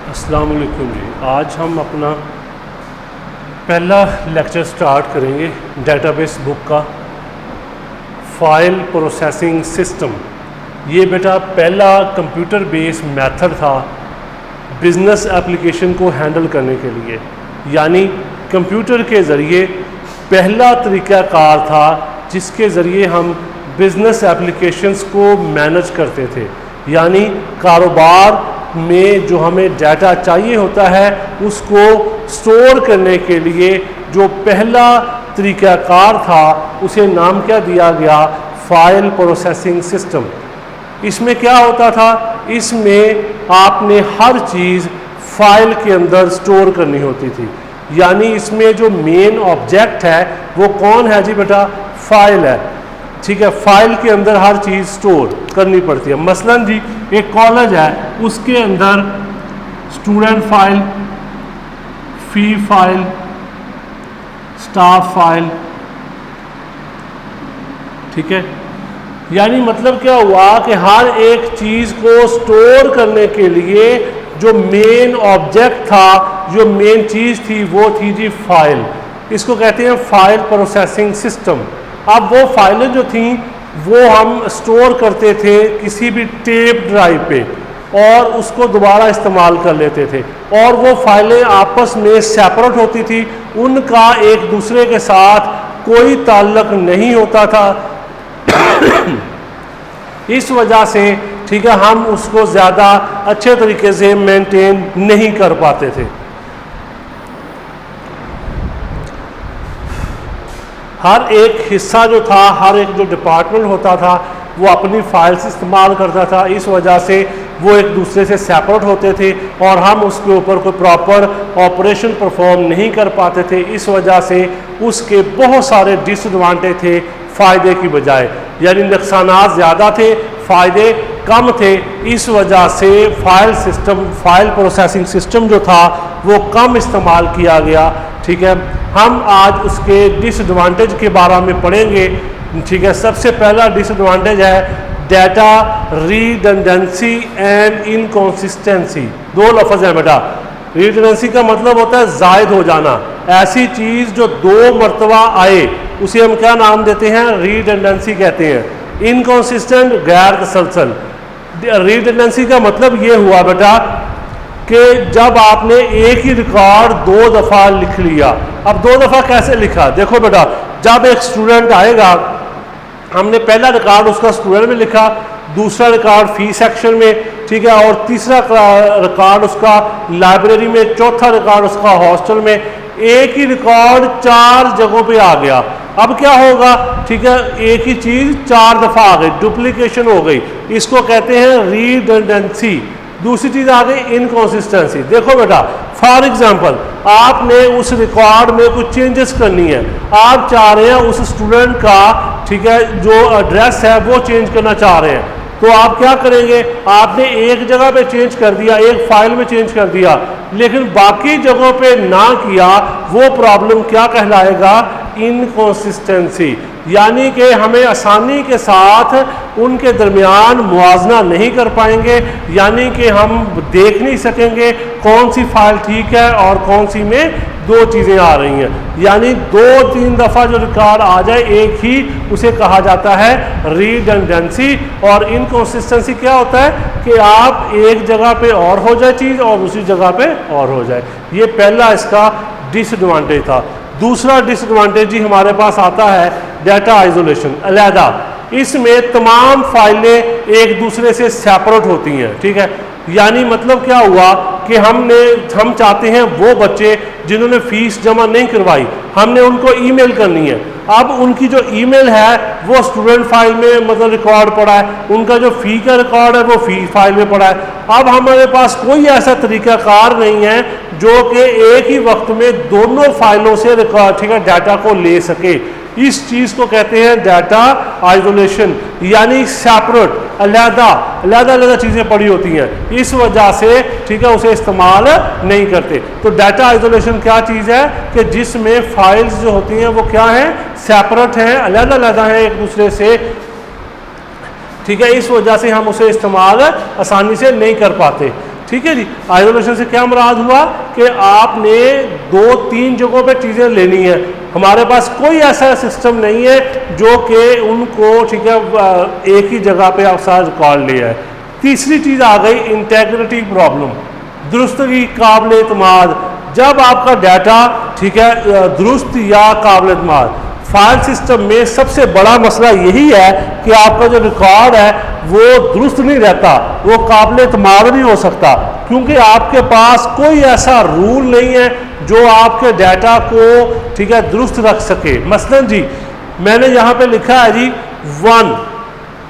अस्सलाम वालेकुम जी। आज हम अपना पहला लेक्चर स्टार्ट करेंगे डेटाबेस बुक का, फाइल प्रोसेसिंग सिस्टम। ये बेटा पहला कंप्यूटर बेस्ड मेथड था बिज़नेस एप्लीकेशन को हैंडल करने के लिए, यानी कंप्यूटर के ज़रिए पहला तरीक़ाकार था जिसके ज़रिए हम बिज़नेस एप्लीकेशंस को मैनेज करते थे। यानी कारोबार में जो हमें डाटा चाहिए होता है उसको स्टोर करने के लिए जो पहला तरीक़ाकार था उसे नाम क्या दिया गया, फाइल प्रोसेसिंग सिस्टम। इसमें क्या होता था, इसमें आपने हर चीज़ फाइल के अंदर स्टोर करनी होती थी। यानी इसमें जो मेन ऑब्जेक्ट है वो कौन है जी बेटा, फाइल है। ठीक है, फाइल के अंदर हर चीज़ स्टोर करनी पड़ती है। मसलन जी एक कॉलेज है, उसके अंदर स्टूडेंट फाइल, फी फाइल, स्टाफ फाइल, ठीक है। यानी मतलब क्या हुआ कि हर एक चीज़ को स्टोर करने के लिए जो मेन ऑब्जेक्ट था, जो मेन चीज़ थी वो थी जी फाइल। इसको कहते हैं फाइल प्रोसेसिंग सिस्टम। अब वो फाइलें जो थी वो हम स्टोर करते थे किसी भी टेप ड्राइव पे और उसको दोबारा इस्तेमाल कर लेते थे, और वो फाइलें आपस में सेपरेट होती थी, उनका एक दूसरे के साथ कोई ताल्लुक नहीं होता था। इस वजह से ठीक है हम उसको ज़्यादा अच्छे तरीके से मेंटेन नहीं कर पाते थे। हर एक हिस्सा जो था, हर एक जो डिपार्टमेंट होता था वो अपनी फाइल्स इस्तेमाल करता था। इस वजह से वो एक दूसरे से सेपरेट होते थे और हम उसके ऊपर कोई प्रॉपर ऑपरेशन परफॉर्म नहीं कर पाते थे। इस वजह से उसके बहुत सारे डिसएडवांटेज थे फ़ायदे की बजाय, यानी नुकसानात ज़्यादा थे, फ़ायदे कम थे। इस वजह से file system, file processing system जो था वो कम इस्तेमाल किया गया। ठीक है, हम आज उसके डिसएडवांटेज के बारे में पढ़ेंगे। ठीक है, सबसे पहला डिसएडवांटेज है डाटा रिडंडेंसी एंड इनकंसिस्टेंसी। दो लफ्ज़ हैं बेटा। रिडंडेंसी का मतलब होता है जायद हो जाना। ऐसी चीज़ जो दो मरतबा आए उसे हम क्या नाम देते हैं, रिडंडेंसी कहते हैं। इनकंसिस्टेंट, गैर तसलसल। रिडंडेंसी का मतलब ये हुआ बेटा कि जब आपने एक ही रिकॉर्ड दो दफ़ा लिख लिया। अब दो दफ़ा कैसे लिखा, देखो बेटा, जब एक स्टूडेंट आएगा, हमने पहला रिकॉर्ड उसका स्टूडेंट में लिखा, दूसरा रिकॉर्ड फी सेक्शन में, ठीक है, और तीसरा रिकॉर्ड उसका लाइब्रेरी में, चौथा रिकॉर्ड उसका हॉस्टल में। एक ही रिकॉर्ड 4 जगहों पे आ गया। अब क्या होगा, ठीक है, एक ही चीज़ 4 दफ़ा आ गई, डुप्लीकेशन हो गई। इसको कहते हैं रिडंडेंसी। दूसरी चीज़ आ गई इनकंसिस्टेंसी। देखो बेटा, फॉर एग्जांपल आपने उस रिकॉर्ड में कुछ चेंजेस करनी है, आप चाह रहे हैं उस स्टूडेंट का, ठीक है, जो एड्रेस है वो चेंज करना चाह रहे हैं, तो आप क्या करेंगे, आपने एक जगह पे चेंज कर दिया, एक फाइल में चेंज कर दिया, लेकिन बाकी जगहों पे ना किया, वो प्रॉब्लम क्या कहलाएगा, इनकंसिस्टेंसी। यानी कि हमें आसानी के साथ उनके दरमियान मुआवजा नहीं कर पाएंगे, यानी कि हम देख नहीं सकेंगे कौन सी फाइल ठीक है और कौन सी में दो चीज़ें आ रही हैं। यानी 2-3 दफ़ा जो रिकॉर्ड आ जाए एक ही, उसे कहा जाता है रिडंडेंसी। और इनकंसिस्टेंसी क्या होता है कि आप एक जगह पे और हो जाए चीज़ और दूसरी जगह पे और हो जाए। ये पहला इसका डिसएडवांटेज था। दूसरा डिसएडवांटेज ही हमारे पास आता है डाटा आइसोलेशन, अलहदा। इसमें तमाम फाइलें एक दूसरे से सेपरेट होती हैं। ठीक है, यानी मतलब क्या हुआ कि हम चाहते हैं वो बच्चे जिन्होंने फीस जमा नहीं करवाई, हमने उनको ईमेल करनी है। अब उनकी जो ईमेल है वो स्टूडेंट फाइल में मतलब रिकॉर्ड पड़ा है, उनका जो फ़ी का रिकॉर्ड है वो फ़ी फाइल में पड़ा है। अब हमारे पास कोई ऐसा तरीक़ाकार नहीं है जो कि एक ही वक्त में दोनों फाइलों से रिकॉर्ड, ठीक है, डाटा को ले सके। इस चीज़ को कहते हैं डाटा आइसोलेशन, यानी सेपरेट, अलग-अलग चीज़ें पड़ी होती हैं, इस वजह से ठीक है उसे इस्तेमाल नहीं करते। तो डाटा आइसोलेशन क्या चीज़ है कि जिसमें फाइल्स जो होती हैं वो क्या हैं, सेपरेट हैं, अलग-अलग हैं एक दूसरे से। ठीक है, इस वजह से हम उसे इस्तेमाल आसानी से नहीं कर पाते। ठीक है जी। आइसोलेशन से क्या मुराद हुआ कि आपने 2-3 जगहों पे चीज़ें लेनी है। हमारे पास कोई ऐसा सिस्टम नहीं है जो कि उनको, ठीक है, एक ही जगह पे आप सारा रिकॉर्ड लिया है। तीसरी चीज़ आ गई इंटेग्रिटी प्रॉब्लम, दुरुस्तगी, काबिल एतमाद। जब आपका डाटा, ठीक है, दुरुस्त या काबिल एतमाद, फाइल सिस्टम में सबसे बड़ा मसला यही है कि आपका जो रिकॉर्ड है वो दुरुस्त नहीं रहता, वो काबिल एतमाद नहीं हो सकता, क्योंकि आपके पास कोई ऐसा रूल नहीं है जो आपके डाटा को, ठीक है, दुरुस्त रख सके। मसलन जी मैंने यहाँ पे लिखा है जी 1,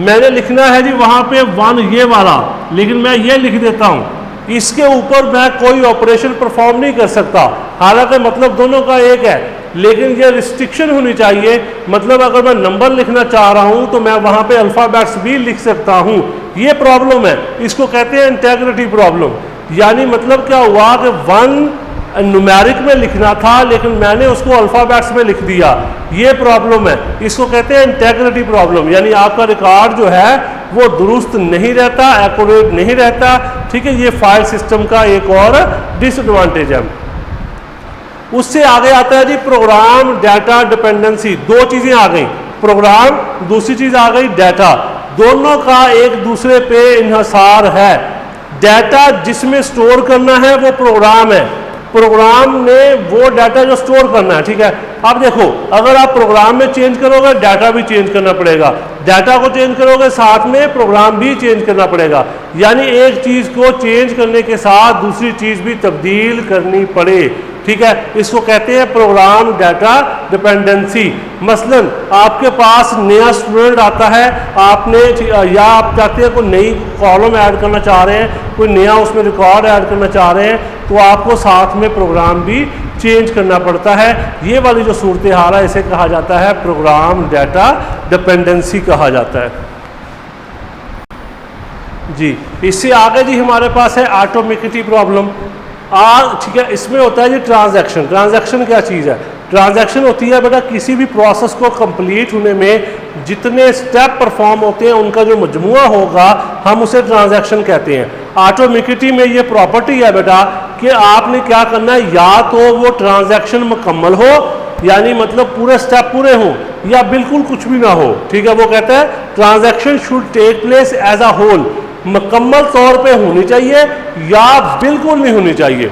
मैंने लिखना है जी वहाँ पे 1 ये वाला, लेकिन मैं ये लिख देता हूँ, इसके ऊपर मैं कोई ऑपरेशन परफॉर्म नहीं कर सकता। हालांकि मतलब दोनों का एक है, लेकिन ये रिस्ट्रिक्शन होनी चाहिए। मतलब अगर मैं नंबर लिखना चाह रहा हूँ तो मैं वहाँ पे अल्फ़ाबेट्स भी लिख सकता हूँ। ये प्रॉब्लम है, इसको कहते हैं इंटेग्रिटी प्रॉब्लम। यानी मतलब क्या हुआ कि 1 न्यूमेरिक में लिखना था लेकिन मैंने उसको अल्फ़ाबेट्स में लिख दिया, ये प्रॉब्लम है। इसको कहते हैं इंटेग्रिटी प्रॉब्लम। यानी आपका रिकॉर्ड जो है वो दुरुस्त नहीं रहता, एक्यूरेट नहीं रहता, ठीक है। ये फाइल सिस्टम का एक और डिसएडवांटेज है। उससे आगे आता है जी प्रोग्राम डाटा डिपेंडेंसी। 2 चीज़ें आ गई, प्रोग्राम, दूसरी चीज़ आ गई डाटा। दोनों का एक दूसरे पे इन्हिसार है। डाटा जिसमें स्टोर करना है वो प्रोग्राम है, प्रोग्राम ने वो डाटा जो स्टोर करना है, ठीक है। अब देखो, अगर आप प्रोग्राम में चेंज करोगे डाटा भी चेंज करना पड़ेगा, डाटा को चेंज करोगे साथ में प्रोग्राम भी चेंज करना पड़ेगा। यानी एक चीज़ को चेंज करने के साथ दूसरी चीज़ भी तब्दील करनी पड़े, ठीक है। इसको कहते हैं प्रोग्राम डाटा डिपेंडेंसी। मसलन आपके पास नया स्टूडेंट आता है, आपने, या आप चाहते हैं कोई नई कॉलम ऐड करना चाह रहे हैं, कोई नया उसमें रिकॉर्ड ऐड करना चाह रहे हैं, तो आपको साथ में प्रोग्राम भी चेंज करना पड़ता है। ये वाली जो सूरत हाल है इसे कहा जाता है प्रोग्राम डाटा डिपेंडेंसी कहा जाता है जी। इससे आगे जी हमारे पास है ऑटोमेटिसिटी प्रॉब्लम। ठीक है, इसमें होता है जी ट्रांजैक्शन। ट्रांजैक्शन क्या चीज़ है? ट्रांजैक्शन होती है बेटा किसी भी प्रोसेस को कंप्लीट होने में जितने स्टेप परफॉर्म होते हैं उनका जो मजमुआ होगा हम उसे ट्रांजैक्शन कहते हैं। ऑटोमेटिसिटी में ये प्रॉपर्टी है बेटा कि आपने क्या करना है, या तो वो ट्रांजैक्शन मुकम्मल हो, यानी मतलब पूरे स्टेप पूरे हों, या बिल्कुल कुछ भी ना हो, ठीक है। वो कहता है transaction should take place as a whole, मुकम्मल तौर पे होनी चाहिए या बिल्कुल नहीं होनी चाहिए।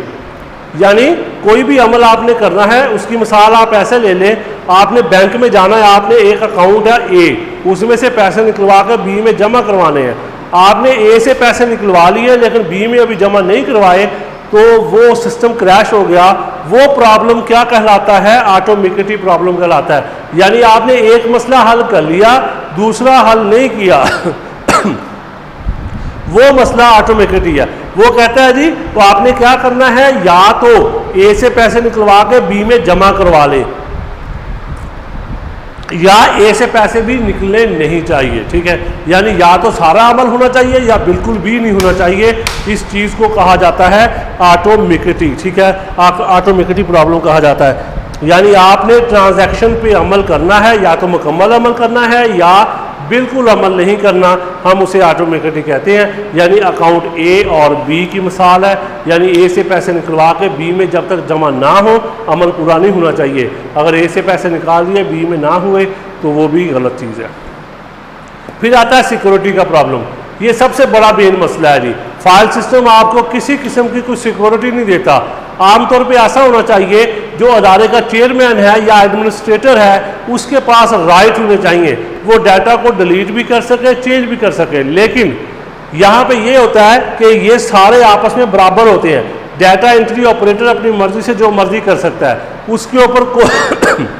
यानी कोई भी अमल आपने करना है, उसकी मिसाल आप ऐसे ले लें, आपने बैंक में जाना है, आपने एक अकाउंट है ए, उसमें से पैसे निकलवा कर बी में जमा करवाने हैं। आपने ए से पैसे निकलवा लिए लेकिन बी में अभी जमा नहीं करवाए, तो वो सिस्टम क्रैश हो गया। वो प्रॉब्लम क्या कहलाता है? ऑटोमेटिसिटी प्रॉब्लम कहलाता है। यानी आपने एक मसला हल कर लिया, दूसरा हल नहीं किया वो मसला ऑटोमेटिसिटी है। वो कहता है जी तो आपने क्या करना है, या तो ए से पैसे निकलवा के बी में जमा करवा ले, या ए से पैसे भी निकलने नहीं चाहिए, ठीक है। यानी या तो सारा अमल होना चाहिए या बिल्कुल भी नहीं होना चाहिए। इस चीज़ को कहा जाता है ऑटोमेटिसिटी, ठीक है। ऑटोमेटिसिटी प्रॉब्लम कहा जाता है। यानी आपने ट्रांजैक्शन पे अमल करना है, या तो मुकम्मल अमल करना है या बिल्कुल अमल नहीं करना, हम उसे ऑटोमेटिसिटी कहते हैं। यानी अकाउंट ए और बी की मिसाल है, यानी ए से पैसे निकलवा के बी में जब तक जमा ना हो अमल पूरा नहीं होना चाहिए। अगर ए से पैसे निकाल दिए बी में ना हुए तो वो भी गलत चीज़ है। फिर आता है सिक्योरिटी का प्रॉब्लम। ये सबसे बड़ा मेन मसला है जी। फाइल सिस्टम आपको किसी किस्म की कोई सिक्योरिटी नहीं देता। आमतौर पे ऐसा होना चाहिए जो अदारे का चेयरमैन है या एडमिनिस्ट्रेटर है उसके पास राइट होने चाहिए, वो डाटा को डिलीट भी कर सके, चेंज भी कर सके। लेकिन यहाँ पे ये होता है कि ये सारे आपस में बराबर होते हैं। डाटा एंट्री ऑपरेटर अपनी मर्जी से जो मर्जी कर सकता है, उसके ऊपर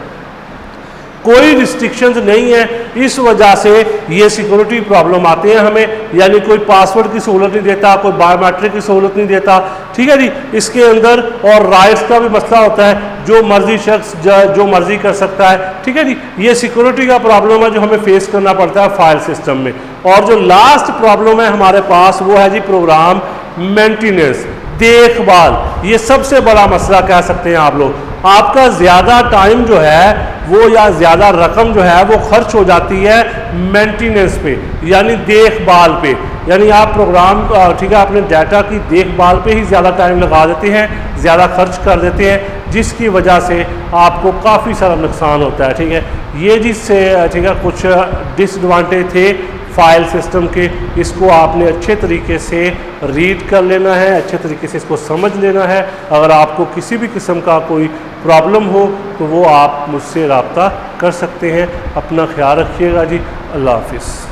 कोई रिस्ट्रिक्शंस नहीं है। इस वजह से ये सिक्योरिटी प्रॉब्लम आते हैं हमें। यानी कोई पासवर्ड की सहूलत नहीं देता, कोई बायोमेट्रिक की सहूलत नहीं देता, ठीक है जी। इसके अंदर और राइट्स का भी मसला होता है, जो मर्जी शख्स जो मर्जी कर सकता है, ठीक है जी। ये सिक्योरिटी का प्रॉब्लम है जो हमें फेस करना पड़ता है फाइल सिस्टम में। और जो लास्ट प्रॉब्लम है हमारे पास वो है जी प्रोग्राम मेंटेनेंस, देखभाल। ये सबसे बड़ा मसला कह सकते हैं आप लोग। आपका ज़्यादा टाइम जो है वो या ज़्यादा रकम जो है वो खर्च हो जाती है मेंटेनेंस पे, यानी देखभाल पे। यानी आप प्रोग्राम ठीक है अपने डाटा की देखभाल पे ही ज़्यादा टाइम लगा देते हैं, ज़्यादा खर्च कर देते हैं, जिसकी वजह से आपको काफ़ी सारा नुकसान होता है। ठीक है, ये जिससे ठीक है कुछ डिसएडवांटेज थे फाइल सिस्टम के, इसको आपने अच्छे तरीके से रीड कर लेना है, अच्छे तरीके से इसको समझ लेना है। अगर आपको किसी भी किस्म का कोई प्रॉब्लम हो तो वो आप मुझसे रब्ता कर सकते हैं। अपना ख्याल रखिएगा जी। अल्लाह हाफिज़।